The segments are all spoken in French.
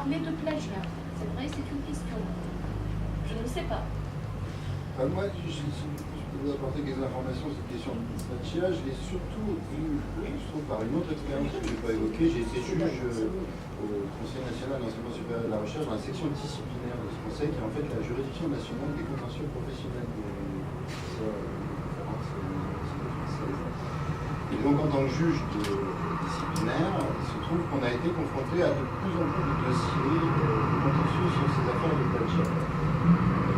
parler de plagiat. C'est vrai, c'est une question. Je ne sais pas. Moi, je peux vous apporter quelques informations sur cette question de plagiat. Je l'ai surtout vu, je trouve, par une autre expérience que je n'ai pas évoquée. J'ai été juge au Conseil national d'enseignement supérieur de la recherche dans la section disciplinaire de ce conseil, qui est en fait la juridiction nationale des contentieux professionnels. Et donc, en tant que juge disciplinaire, il se trouve qu'on a été confronté à de plus en plus de dossiers contentieux sur ces affaires de plagiat.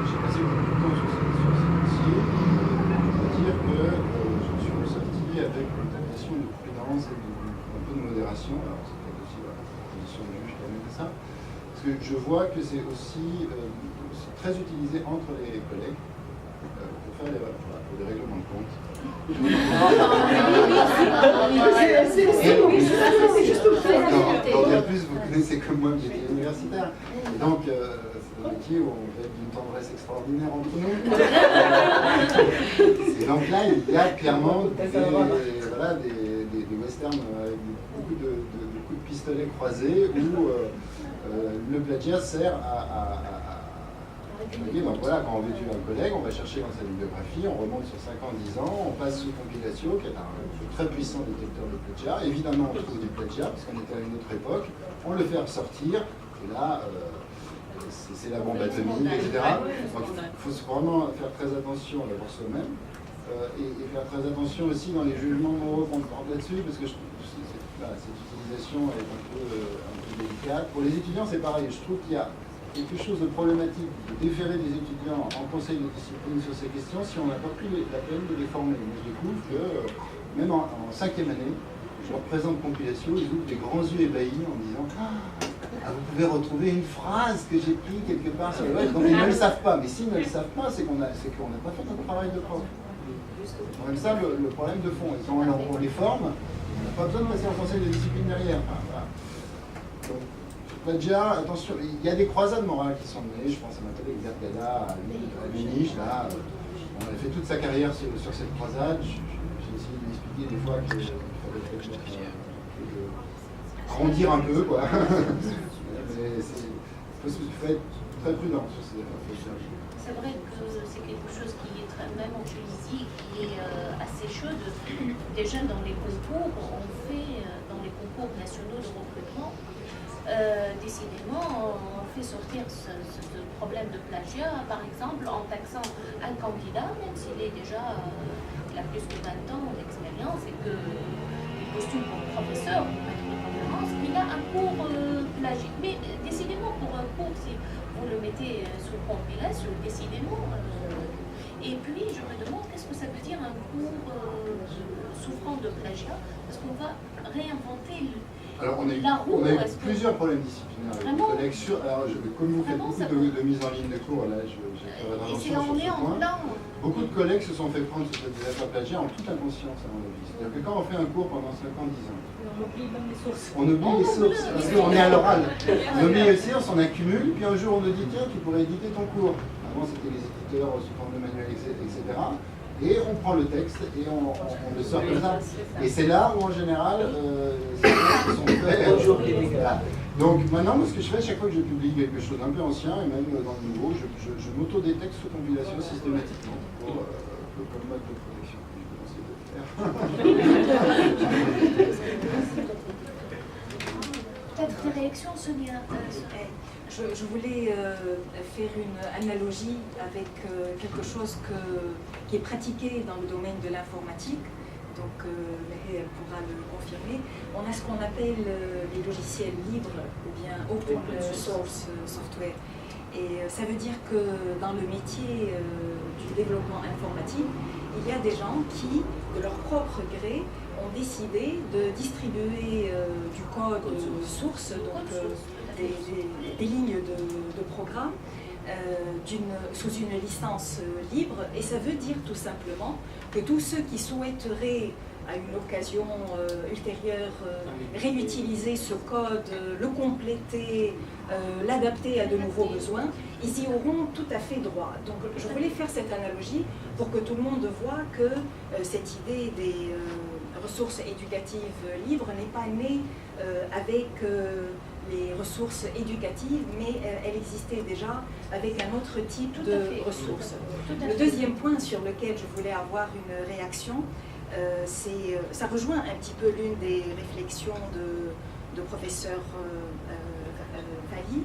J'ai passé beaucoup de temps sur ces dossiers. Je dois dire que je suis ressorti avec une tentation de prudence et un peu de modération. Alors, c'est peut-être aussi la position du juge qui amène ça. Parce que je vois que c'est aussi très utilisé entre les collègues pour faire pour des règlements de compte. En plus, vous connaissez comme moi le métier universitaire. Et donc, c'est un métier où on fait d'une tendresse extraordinaire entre nous. Et donc là, il y a clairement des westerns avec beaucoup de coups de pistolet croisés où le plagiat sert à donc voilà, quand on veut tuer un collègue, on va chercher dans sa bibliographie, on remonte sur 5 ans, 10 ans, on passe sous Compilatio, qui est un très puissant détecteur de plagiat. Évidemment, on trouve du plagiat, parce qu'on était à une autre époque, on le fait ressortir, et là, c'est la bombe atomique, etc. Donc il faut vraiment faire très attention d'abord soi-même, et faire très attention aussi dans les jugements moraux qu'on porte là-dessus, parce que je trouve que cette utilisation est un peu délicate. Pour les étudiants, c'est pareil, je trouve qu'il y a quelque chose de problématique de déférer des étudiants en conseil de discipline sur ces questions si on n'a pas pris la peine de les former. Moi, je découvre que, même en 5e année, je leur présente Compilatio, ils ouvrent des grands yeux ébahis en disant ah, vous pouvez retrouver une phrase que j'ai prise quelque part sur le web. Donc ils ne le savent pas. Mais s'ils ne le savent pas, c'est qu'on n'a pas fait notre travail de prof. C'est même ça le problème de fond. Et quand on les forme, on n'a pas besoin de passer en conseil de discipline derrière. Enfin, voilà. Donc, plagiat, attention, il y a des croisades morales qui sont menées, je pense à ma collègue Vergada, à Munich, là, on a fait toute sa carrière sur cette croisade, j'ai essayé de lui expliquer des fois qu'il fallait grandir un peu, quoi. Mais il faut être très prudent sur ces affaires. C'est vrai que c'est quelque chose qui est très, même en Tunisie, qui est assez chaude. Déjà dans les concours, on fait, dans les concours nationaux de recrutement, décidément, on fait sortir ce problème de plagiat, par exemple, en taxant un candidat, même s'il est déjà, il a plus que 20 ans d'expérience et qu'il postule pour professeur, pour maître de conférence, il a un cours plagiat. Mais décidément, pour un cours, si vous le mettez sous compilation, décidément. Et puis, je me demande, qu'est-ce que ça veut dire un cours souffrant de plagiat? Parce qu'on va réinventer alors, on a eu plusieurs problèmes disciplinaires avec les collègues. Alors, comme vous faites beaucoup de mise en ligne de cours, là, j'ai fait attention sur ce point. Beaucoup de collègues se sont fait prendre sur cette affaire plagiat en toute inconscience, à mon avis. C'est-à-dire que quand on fait un cours pendant 5 ans, 10 ans, on oublie même les sources. On oublie les sources, parce qu'on est à l'oral. On oublie les sources, on accumule, puis un jour on nous dit, tiens, tu pourrais éditer ton cours. Avant, c'était les éditeurs sous forme de manuel, etc. Et on prend le texte et on le sort comme ça. Et c'est là où en général, ces textes sont faits. Voilà. Donc maintenant, moi, ce que je fais, chaque fois que je publie quelque chose d'un peu ancien, et même dans le nouveau, je m'auto-détecte sous compilation systématiquement pour, comme mode de protection. Peut-être des réactions, Sonia. Je voulais faire une analogie avec quelque chose qui est pratiqué dans le domaine de l'informatique. Donc, elle pourra le confirmer. On a ce qu'on appelle les logiciels libres ou bien open source software. Et ça veut dire que dans le métier du développement informatique, il y a des gens qui, de leur propre gré, ont décidé de distribuer du code source, donc des lignes de programme sous une licence libre. Et ça veut dire tout simplement que tous ceux qui souhaiteraient à une occasion ultérieure réutiliser ce code, le compléter, l'adapter à de nouveaux besoins, ils y auront tout à fait droit. Donc je voulais faire cette analogie pour que tout le monde voit que cette idée des ressources éducatives libres n'est pas née avec les ressources éducatives, mais elle existait déjà avec un autre type de ressources. Le deuxième point sur lequel je voulais avoir une réaction, ça rejoint un petit peu l'une des réflexions de professeur Valli,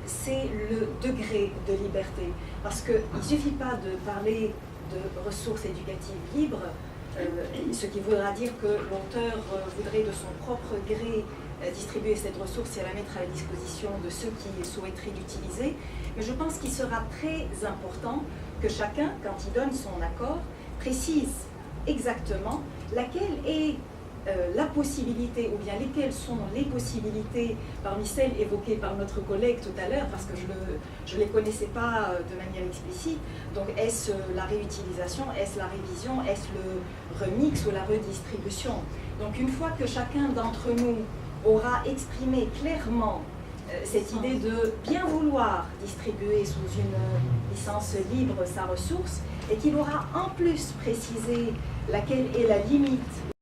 c'est le degré de liberté. Parce qu'il ne suffit pas de parler de ressources éducatives libres, ce qui voudra dire que l'auteur voudrait de son propre gré distribuer cette ressource et la mettre à la disposition de ceux qui souhaiteraient l'utiliser. Mais je pense qu'il sera très important que chacun, quand il donne son accord, précise exactement laquelle est la possibilité, ou bien lesquelles sont les possibilités parmi celles évoquées par notre collègue tout à l'heure, parce que je ne les connaissais pas de manière explicite. Donc est-ce la réutilisation, est-ce la révision, est-ce le remix ou la redistribution? Donc une fois que chacun d'entre nous aura exprimé clairement cette idée de bien vouloir distribuer sous une licence libre sa ressource, et qu'il aura en plus précisé laquelle est la limite